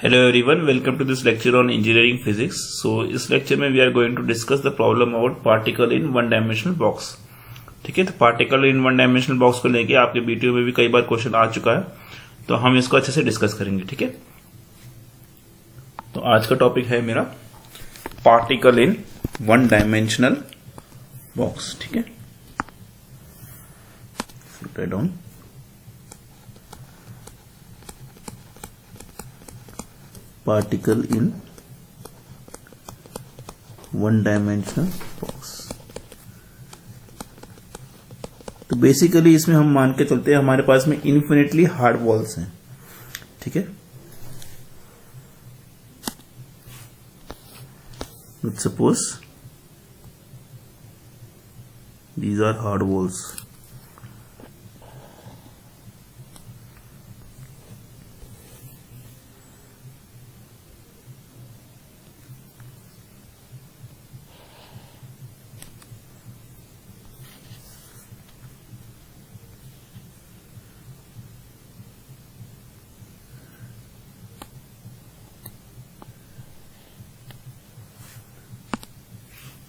Hello everyone, welcome to this lecture on engineering physics. So इस lecture में we are going to discuss the problem about particle in one dimensional box. ठीक है, तो particle in one dimensional box को लेके आपके video में भी कई बार क्वेश्चन आ चुका है, तो हम इसको अच्छे से डिस्कस करेंगे. ठीक है, तो आज का टॉपिक है मेरा particle in one dimensional box. ठीक है, write down particle in one dimensional box. तो बेसिकली इसमें हम मान के चलते हैं हमारे पास में इन्फिनिटली हार्ड वॉल्स हैं. ठीक है, let's suppose these are hard walls.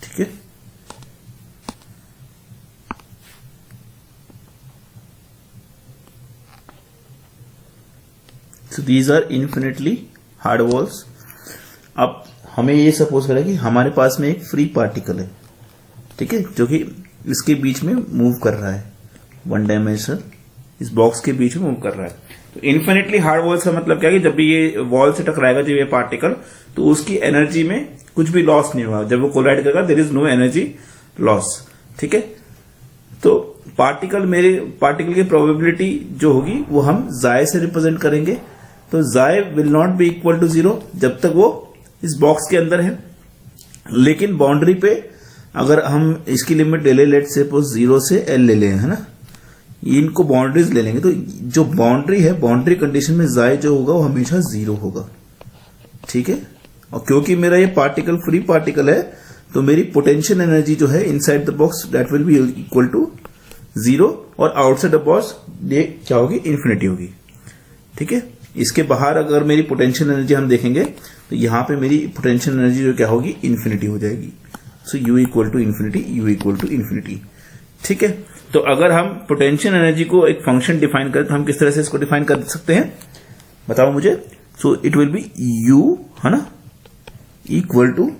ठीक है, so these are infinitely hard walls. अब हमें ये सपोज करें कि हमारे पास में एक फ्री पार्टिकल है. ठीक है, जो कि इसके बीच में मूव कर रहा है, वन डायमेंशनल इस बॉक्स के बीच में मूव कर रहा है. तो इन्फिनिटली हार्ड वॉल्स का मतलब क्या है कि जब भी ये वॉल से टकराएगा जब ये पार्टिकल, तो उसकी एनर्जी में कुछ भी लॉस नहीं होगा. जब वो कोलाइड करेगा there is no energy loss. ठीक है, तो पार्टिकल की प्रोबेबिलिटी जो होगी वो हम जाय से रिप्रेजेंट करेंगे. तो जाय will not be equal to 0 जब तक वो इस बॉक्स के अंदर है. लेकिन बाउंड्री पे अगर हम इसकी लिमिट ले लें, लेट सपोज 0 से L ले लें, है ना, इनको बाउंड्रीज ले लेंगे, तो जो बाउंड्री है, बाउंड्री कंडीशन में जाय जो होगा वो हमेशा 0 होगा. ठीक है, और क्योंकि मेरा ये पार्टिकल फ्री पार्टिकल है, तो मेरी पोटेंशियल एनर्जी जो है inside the box that will be equal to 0 और आउटसाइड द बॉक्स ये क्या होगी, इन्फिनिटी होगी. ठीक है, इसके बाहर अगर मेरी पोटेंशियल एनर्जी हम देखेंगे तो यहां पे मेरी पोटेंशियल एनर्जी जो क्या होगी, इन्फिनिटी हो जाएगी. So U equal to infinity, U equal to infinity. ठीक है, तो अगर हम पोटेंशियल एनर्जी को एक फंक्शन डिफाइन करें तो हम किस तरह से इसको डिफाइन कर सकते हैं, बताओ मुझे. So it will B U, है ना, इक्वल टू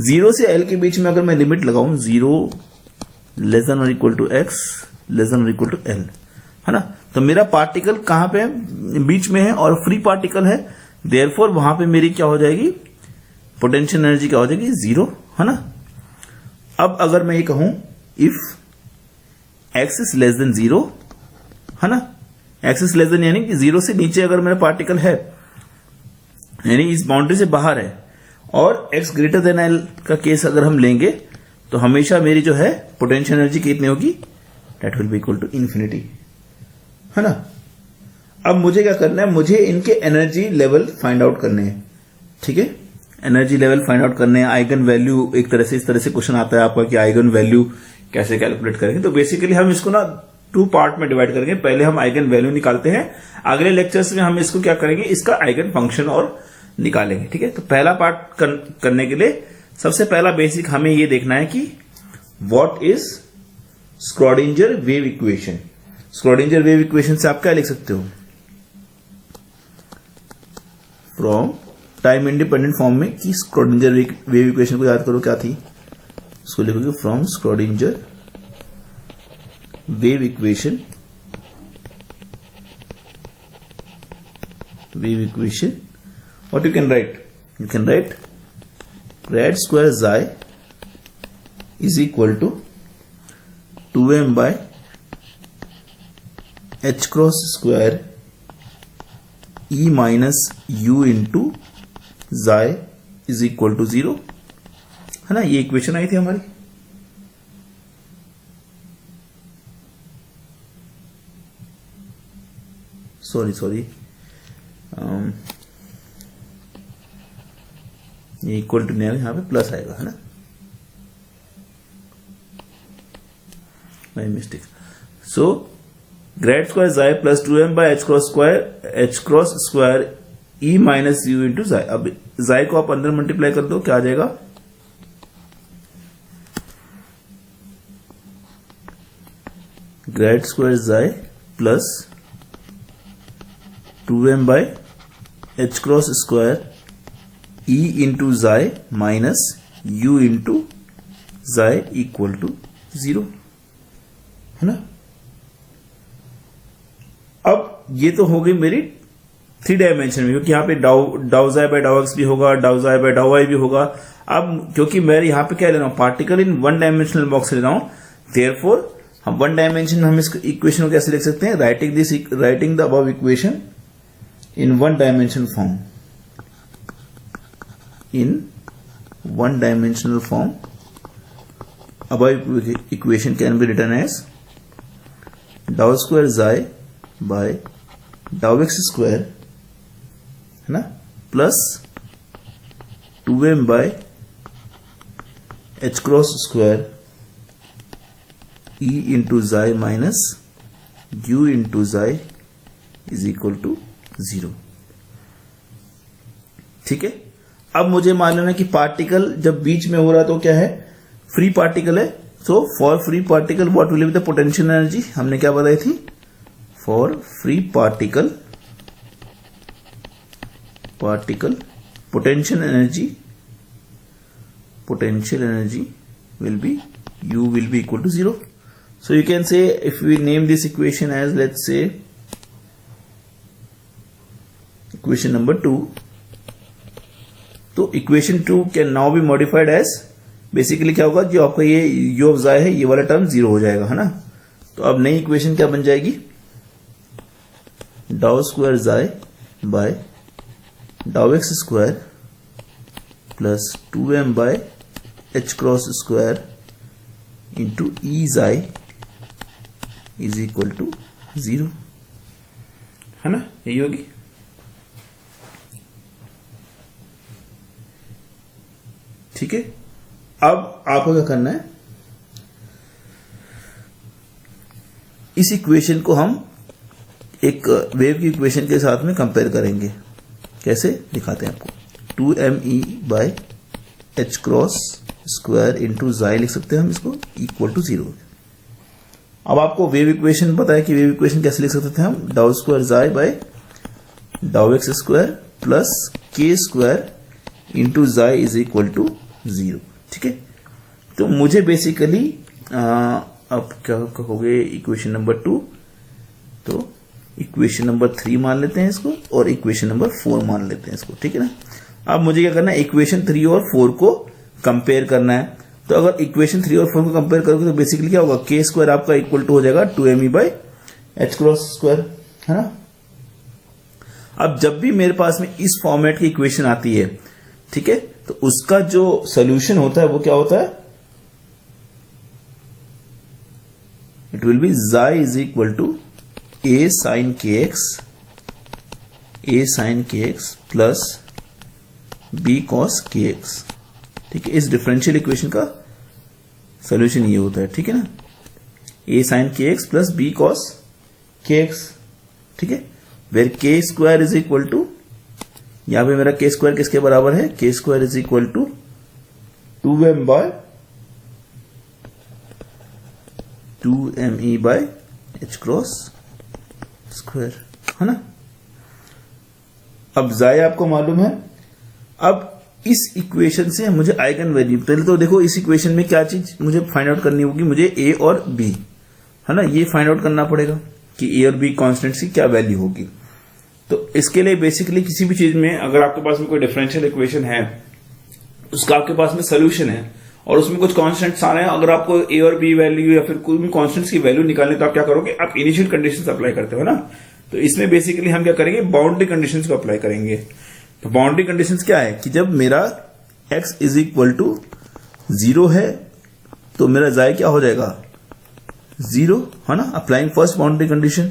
0 से L के बीच में अगर मैं लिमिट लगाऊं 0 लेस देन और equal to x less than और इक्वल टू L, है ना, तो मेरा पार्टिकल कहां पे है, बीच में है और फ्री पार्टिकल है. देयरफॉर वहां पे मेरी क्या हो जाएगी, पोटेंशियल एनर्जी क्या हो जाएगी, 0, है ना. अब अगर मैं ये कहूं if x is less than 0, है ना, x इज लेस देन यानी कि 0 से नीचे अगर मेरा पार्टिकल है, यानी इस बाउंड्री से बाहर है, और x ग्रेटर देन L का केस अगर हम लेंगे तो हमेशा मेरी जो है पोटेंशियल एनर्जी कितनी होगी, that will be equal to infinity, है ना. अब मुझे क्या करना है, मुझे इनके एनर्जी लेवल फाइंड आउट करने हैं. ठीक है, एनर्जी लेवल फाइंड आउट करने हैं. आइगन वैल्यू एक तरह से इस तरह से क्वेश्चन आता है आपका कि आइगन वैल्यू कैसे कैलकुलेट करेंगे. तो बेसिकली हम इसको ना 2 पार्ट में डिवाइड करेंगे. पहले हम आइगन वैल्यू निकालते हैं, अगले लेक्चर्स में हम इसको क्या करेंगे, इसका आइगन फंक्शन और निकालेंगे. ठीक है, तो पहला पार्ट करने के लिए सबसे पहला बेसिक हमें यह देखना है कि what is Schrodinger wave equation. Schrodinger wave equation से आप क्या लिख सकते हो, फ्रॉम टाइम इंडिपेंडेंट फॉर्म में, कि स्क्रॉडिंजर वेव इक्वेशन को याद करो क्या थी, उसको लिखोगे from Schrodinger wave equation, what you can write, you can write rad square xi is equal to 2m by h cross square e minus u into xi is equal to 0, है ना. ये इक्वेशन आई थी हमारी. Sorry ये equal to नहीं आएगा, यहां पे प्लस आएगा, है ना, my mistake. So grad square जाय plus 2m by h cross square e minus U into psi. अब जाय को आप अंदर मल्टीप्लाई कर दो, क्या आ जाएगा, ग्रेड स्क्वायर जाय plus 2m by h cross square e into जाय माइनस u इंटू जाय इक्वल टू 0, है ना। अब ये तो हो गई मेरी 3 डायमेंशन में, क्योंकि यहाँ पे डाउ जाय बाय डाउ एक्स भी होगा, डाउ जाय बाय डाउ वाई भी होगा। अब क्योंकि मैं यहाँ पे क्या ले रहा हूँ, पार्टिकल इन 1 डायमेंशनल बॉक्स ले रहा हूँ, देयरफॉर हम 1 डायमेंशन में हम इस इक्वेशन को कैसे लिख सकते हैं, writing the above equation in 1 dimensional form, in 1 dimensional form above equation can be written as डाउ स्क्वायर जाय बाय डाउ एक्स स्क्वायर, है ना, plus 2m by h cross square e into जाय माइनस u इंटू जाय is equal to 0। ठीक है। अब मुझे मालूम है कि पार्टिकल जब बीच में हो रहा है तो क्या है, फ्री पार्टिकल है। So for free particle what will be the potential energy, हमने क्या बताई थी, for free particle potential energy will be u will be equal to 0. So you can say, if we name this equation as, let's say, equation number 2, तो equation 2 can now be modified as, basically क्या होगा, जो आपका ये u of जाय है ये वाला टर्म 0 हो जाएगा, है ना। तो अब नई इक्वेशन क्या बन जाएगी, डाउ स्क्वायर जाय बाय डाउ x square plus 2m by h cross square into E psi is equal to 0, है ना, यही होगी। ठीक है। अब आपको क्या करना है, इस इक्वेशन को हम एक वेव की इक्वेशन के साथ में कंपेयर करेंगे। कैसे दिखाते हैं आपको, 2me by h cross square into जाय लिख सकते हैं हम इसको, इक्वल टू 0। अब आपको वेव इक्वेशन पता है कि वेव इक्वेशन कैसे लिख सकते थे हम, डाउ स्क्वायर जाय बाय डाउ एक्स स्क्वायर प्लस के स्क्वायर इंटू जाय इज इक्वल टू 0। ठीक है। तो मुझे बेसिकली अब क्या कहोगे, इक्वेशन नंबर 2, तो इक्वेशन नंबर 3 मान लेते हैं इसको, और इक्वेशन नंबर 4 मान लेते हैं इसको। ठीक है ना। अब मुझे क्या करना है, इक्वेशन 3 और 4 को कंपेयर करना है। तो अगर इक्वेशन 3 और 4 को कंपेयर करोगे तो बेसिकली क्या होगा, के स्क्वायर आपका इक्वल टू हो जाएगा 2me by h cross square, है ना। अब जब भी मेरे पास में इस फॉर्मेट की इक्वेशन आती है, ठीक है, तो उसका जो सॉल्यूशन होता है वो क्या होता है, इट विल बी जाय is equal to a sin kx plus b cos kx। ठीक है, इस डिफरेंशियल इक्वेशन का सॉल्यूशन ये होता है। ठीक है ना, a sin kx plus b cos kx। ठीक है, where k square is equal to, यहां पे मेरा k स्क्वायर किसके बराबर है, k square is equal to 2m by 2me by h cross square, है ना। अब जाय आपको मालूम है। अब इस इक्वेशन से मुझे आइगन वैल्यू, पहले तो देखो इस इक्वेशन में क्या चीज मुझे फाइंड आउट करनी होगी, मुझे a और b, है ना, ये फाइंड आउट करना पड़ेगा कि a और b कांस्टेंट्स की क्या वैल्यू होगी। तो इसके लिए बेसिकली किसी भी चीज में अगर आपके पास में कोई डिफरेंशियल इक्वेशन है, उसका आपके पास में सोल्यूशन है और उसमें कुछ कांस्टेंट्स आ रहे हैं, अगर आपको a और b वैल्यू या फिर कोई भी कांस्टेंट्स की वैल्यू निकालने, तो आप क्या करोगे, आप इनिशियल कंडीशंस अप्लाई करते हो ना। तो इसमें बेसिकली हम क्या करेंगे, बाउंड्री कंडीशंस को अप्लाई करेंगे। तो बाउंड्री कंडीशंस क्या है कि जब मेरा x इज इक्वल टू 0 है तो मेरा जाय क्या हो जाएगा, 0, है ना। Applying first boundary condition,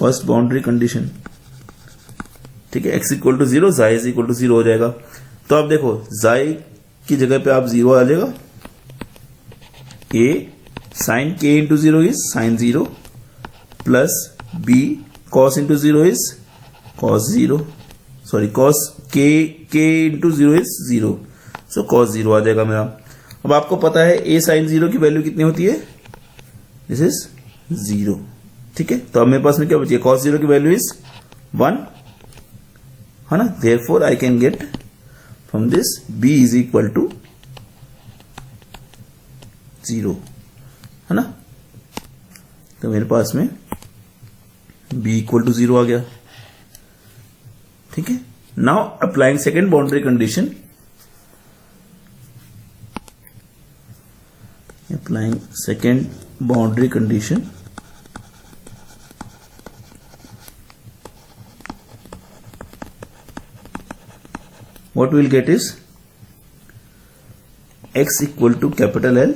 first boundary condition, ठीक है, x इक्वल टू 0, जाय इज इक्वल टू 0 हो जाएगा। तो आप देखो जाय की जगह पे आप 0 आ जाएगा, A sine k into zero is sine zero plus B cos into zero is cos zero, sorry cos k into zero is zero, so cos zero आ जाएगा मेरा। अब आपको पता है ए साइन जीरो की वैल्यू कितनी होती है, दिस इज जीरो, ठीक है। तो अब मेरे पास में क्या बची है, कॉस जीरो की वैल्यू इज 1, है ना। Therefore I can get from this b is equal to 0, है ना। तो मेरे पास में b इक्वल टू 0 आ गया, ठीक है। Now applying second boundary condition, applying second boundary condition, what we'll get is x equal to capital L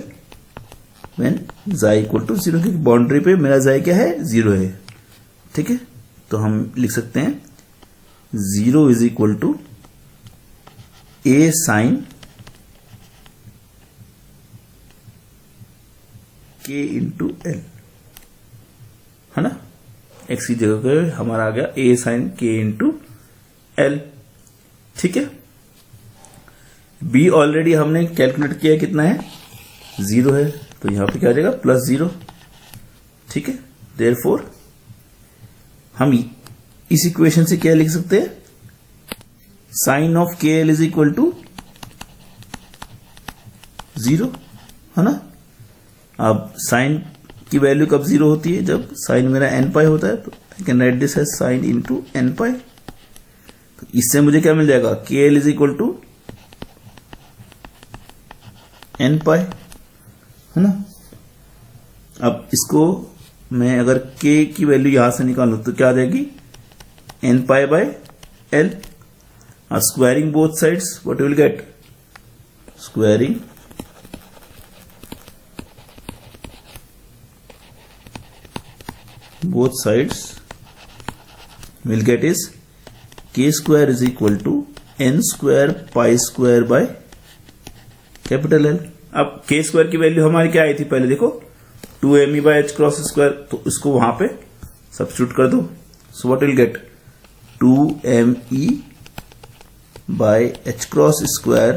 when xi equal to 0, क्योंकि boundary पे मेरा xi क्या है, 0 है, ठीक है। तो हम लिख सकते हैं 0 is equal to a sine k into l, है ना। x की जगह पे हमारा आ गया a sine k into l, ठीक है। b ऑलरेडी हमने कैलकुलेट किया कितना है, 0 है, तो यहां पे क्या आ जाएगा +0, ठीक है। देयरफॉर हम इस इक्वेशन से क्या लिख सकते हैं, साइन ऑफ के एल इज इक्वल टू 0, है ना। अब साइन की वैल्यू कब 0 होती है, जब साइन मेरा n पाई होता है, तो I can write this as sine into n pi. तो इससे मुझे क्या मिल जाएगा, k l is equal to n pi, है ना। अब इसको मैं अगर k की वैल्यू यहां से निकालूं तो क्या आ जाएगी, n pi by l। Squaring both sides, what will gate, squaring both sides will get is k square is equal to n square pi square by capital L। अब k square की value हमारी क्या आई थी, पहले देखो 2me by h cross square, तो इसको वहां पे सब्स्टिट्यूट कर दो। So what will get 2me by h cross square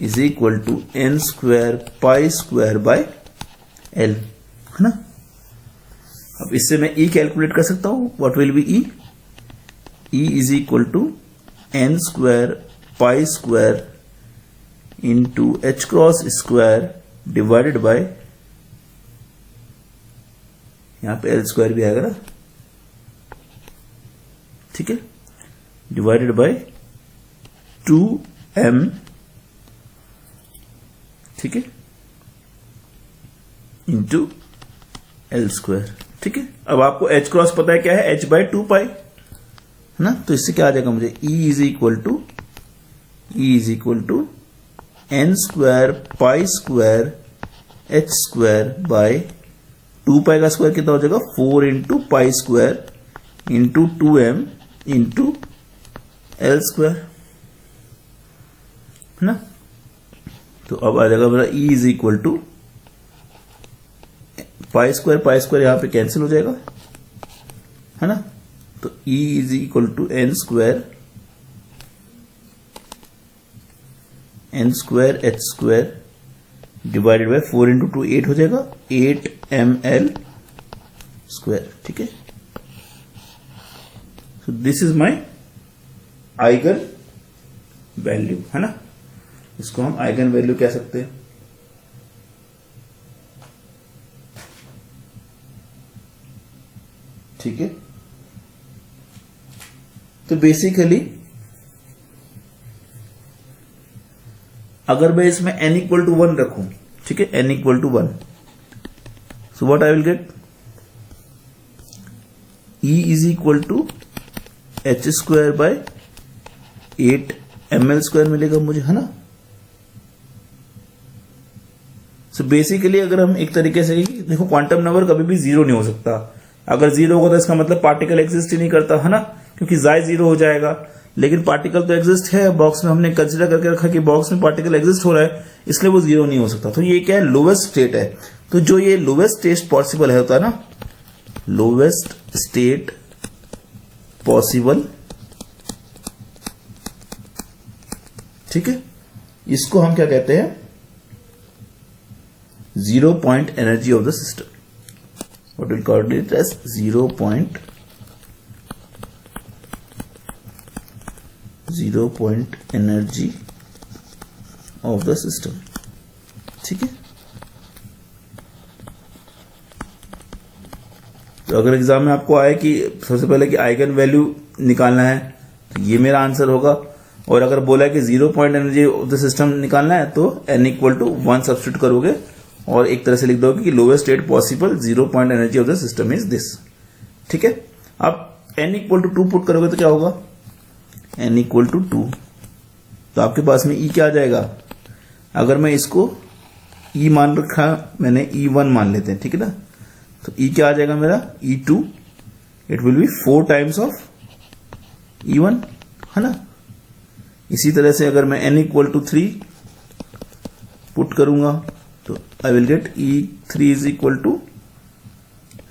is equal to n square pi square by l, है ना। अब इससे मैं E कैलकुलेट कर सकता हूं, what will be E, E is equal to n square pi square into h cross square divided by, यहां पे l स्क्वायर भी आएगा ना, ठीक है, डिवाइडेड बाय 2m, ठीक है, इंटू l स्क्वायर, ठीक है। अब आपको h क्रॉस पता है क्या है, h बाय 2 पाई, है ना। तो इससे क्या आ जाएगा मुझे, E is equal to n square pi square h square by 2 pi का स्क्वायर कितना हो जाएगा, 4 into pi square into 2m into l square, है ना। तो अब आ जाएगा मेरा E is equal to pi square यहां पे कैंसिल हो जाएगा, है ना। तो E is equal to n square h square divided by 4 into 2 8 हो जाएगा, 8ml स्क्वायर, ठीक है। So this is my eigen value, है ना। इसको हम आइगन वैल्यू कह सकते हैं, ठीक है। तो बेसिकली अगर मैं इसमें n इक्वल टू 1 रखूं, ठीक है, n equal to 1, so what I will get, E is equal to h square by 8ml square मिलेगा मुझे, है ना। सो बेसिकली अगर हम एक तरीके से, देखो क्वांटम नंबर कभी भी 0 नहीं हो सकता, अगर 0 होगा तो इसका मतलब पार्टिकल एग्जिस्ट ही नहीं करता, है ना, क्योंकि xi 0 हो जाएगा। लेकिन पार्टिकल तो एग्जिस्ट है बॉक्स में, हमने कंसिडर करके रखा कि बॉक्स में पार्टिकल एग्जिस्ट हो रहा है, इसलिए वो जीरो नहीं हो सकता। तो ये क्या है, लोवेस्ट स्टेट है। तो जो ये लोवेस्ट स्टेट पॉसिबल है होता है ना, लोवेस्ट स्टेट पॉसिबल, ठीक है, इसको हम क्या कहते हैं, zero point energy of the system. What will call it as zero point energy of the system, ठीक है। तो अगर एग्जाम में आपको आए कि सबसे पहले कि आइगन वैल्यू निकालना है, तो ये मेरा आंसर होगा। और अगर बोला है कि zero point energy of the system निकालना है, तो n इक्वल टू 1 सब्स्टिट्यूट करोगे और एक तरह से लिख दोगे कि lowest state possible zero point energy of the system is this, ठीक है। अब n इक्वल टू 2 पुट करोगे तो क्या होगा, n इक्वल टू 2, तो आपके पास में E क्या आ जाएगा। अगर मैं इसको E मान रखा मैंने, E1 मान लेते हैं, ठीक है ना, तो E क्या आ जाएगा मेरा, E2, it will B 4 times of E1, है ना। इसी तरह से अगर मैं n इक्वल टू 3 पुट करूंगा तो I will get E3 is equal to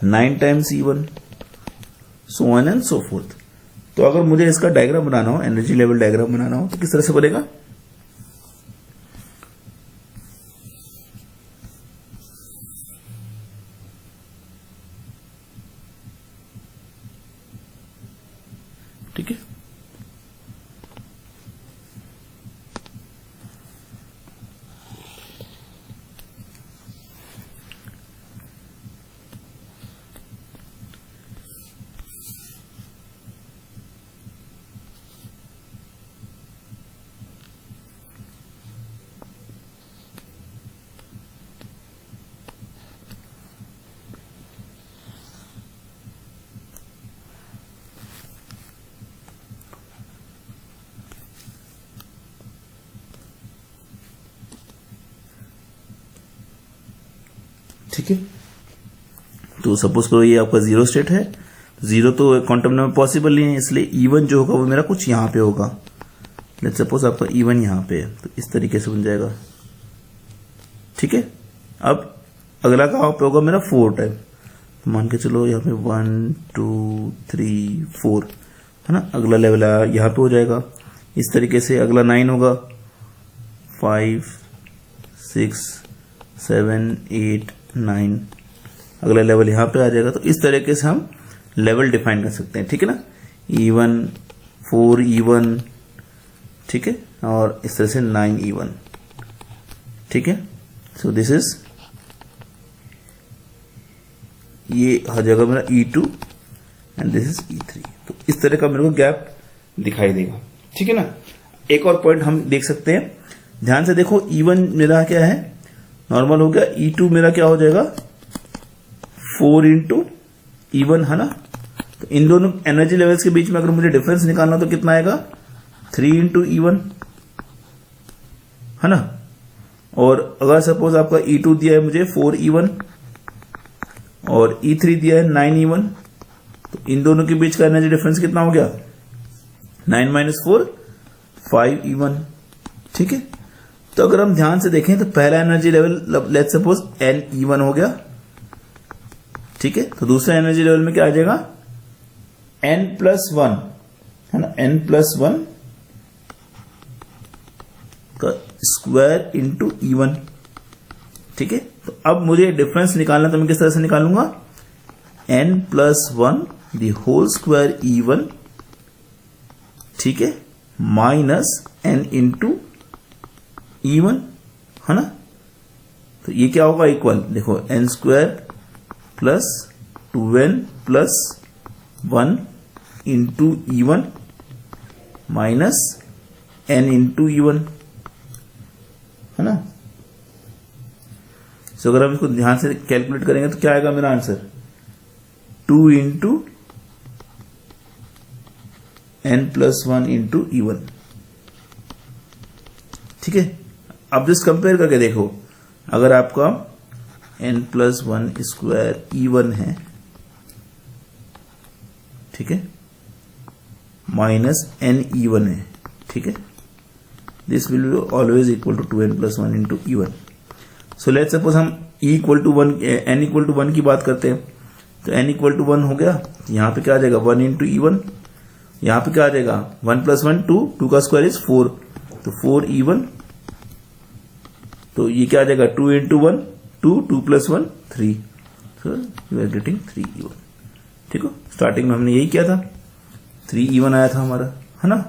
9 times E1, so on and so forth. तो अगर मुझे इसका डायग्राम बनाना हो, एनर्जी लेवल डायग्राम बनाना हो, तो किस तरह से बनेगा, ठीक है। ठीक है, तो सपोज करो ये आपका जीरो स्टेट है, जीरो तो क्वांटम नंबर पॉसिबल नहीं है, इसलिए E1 जो होगा वो मेरा कुछ यहां पे होगा। लेट्स सपोज आपका E1 यहां पे है, तो इस तरीके से बन जाएगा, ठीक है। अब अगला कहां पे होगा मेरा 4 टाइम, तो मान के चलो यहाँ पे 1 2 3 4, है ना। अगला लेवल यहां पे हो जाएगा, इस तरीके से अगला 9 होगा, 5 6 7 8 9, अगला लेवल यहां पे आ जाएगा। तो इस तरीके से हम लेवल डिफाइन कर सकते हैं, ठीक है ना। E1 4 E1, ठीक है, और इस तरह से 9 E1, ठीक है। सो दिस इज, ये हर जगह मेरा E2 and this is E3। तो इस तरह का मेरे को गैप दिखाई देगा, ठीक है ना। एक और पॉइंट हम देख सकते हैं, ध्यान से देखो, E1 मेरा क्या है, नॉर्मल हो गया, E2 मेरा क्या हो जाएगा 4 इंटू E1, है ना। तो इन दोनों एनर्जी लेवल्स के बीच में अगर मुझे डिफरेंस निकालना तो कितना आएगा, 3 इंटू E1, है ना। और अगर सपोज आपका E2 दिया है मुझे 4 E1 और E3 दिया है 9 E1, तो इन दोनों के बीच का एनर्जी डिफरेंस कितना हो गया, 9 माइनस 4 5 E1, ठीक है। तो अगर हम ध्यान से देखें तो पहला energy level let's suppose n E1 हो गया, ठीक है। तो दूसरा एनर्जी लेवल में क्या आ जाएगा, n+1, है ना, n+1 का स्क्वायर इंटू E1, ठीक है। तो अब मुझे डिफरेंस निकालना, तो मैं किस तरह से निकालूंगा, n+1 the whole square E1, ठीक है, माइनस n इंटू E1, है ना। तो ये क्या होगा, इक्वल, देखो n square plus 2n plus 1 into E1 minus n into E1, है ना। तो अगर हम इसको ध्यान से कैलकुलेट करेंगे तो क्या आएगा मेरा answer, 2 into n+1 into E1, ठीक है। अब जस्ट कंपेयर करके देखो, अगर आपका n+1 स्क्वायर E1 है, ठीक है, माइनस n(E1) है, ठीक है। This will be always equal to 2n+1 into E1। So let's suppose हम n=1 की बात करते हैं, तो n=1 हो गया, यहां पे क्या आ जाएगा 1 इंटू E1, यहां पे क्या आ जाएगा 1+1 2 का स्क्वायर इज 4, तो 4E1, तो ये क्या आ जाएगा 2 into 1 2 + 1 3, so you are getting 3E1, ठीक है। स्टार्टिंग में हमने यही किया था, 3E1 आया था हमारा, है ना।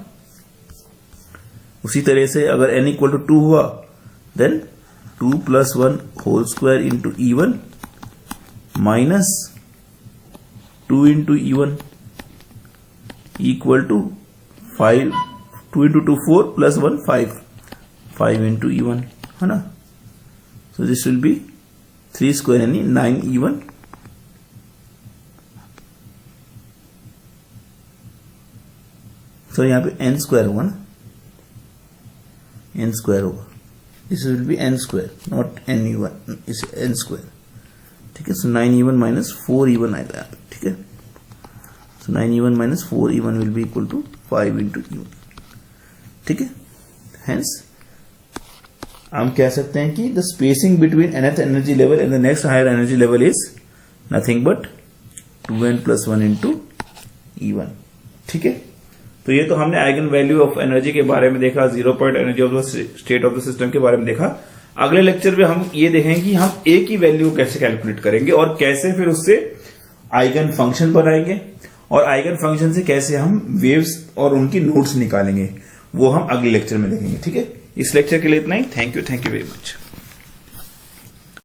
उसी तरह से अगर n=2 हुआ, then 2 + 1 whole square into E1 minus 2 into E1 equal to 5, 2 into 2 4 + 1 5 into E1, है ना। So this will be 3 square यानी 9E1, सो यहां पे n स्क्वायर होगा ना, n स्क्वायर होगा, this will B n square not n(E1), इस n स्क्वायर, ठीक है। सो 9E1 माइनस 4E1 आएगा, ठीक है। So 9E1 minus 4E1 will be equal to 5 into E1, ठीक है। हेंस हम कह सकते हैं कि the spacing between nth energy level and the next higher energy level is nothing but 2n+1 into E1, ठीक है। तो ये तो हमने आइगन वैल्यू ऑफ एनर्जी के बारे में देखा, 0 point energy of the state of the system के बारे में देखा। अगले लेक्चर में हम ये देखेंगे कि हम ए की वैल्यू कैसे कैलकुलेट करेंगे और कैसे फिर उससे आइगन फंक्शन बनाएंगे, और आइगन फंक्शन से कैसे हम वेव्स और उनकी नोट्स निकालेंगे, वो हम अगले लेक्चर में देखेंगे, ठीक है। इस लेक्चर के लिए इतना ही। Thank you very much.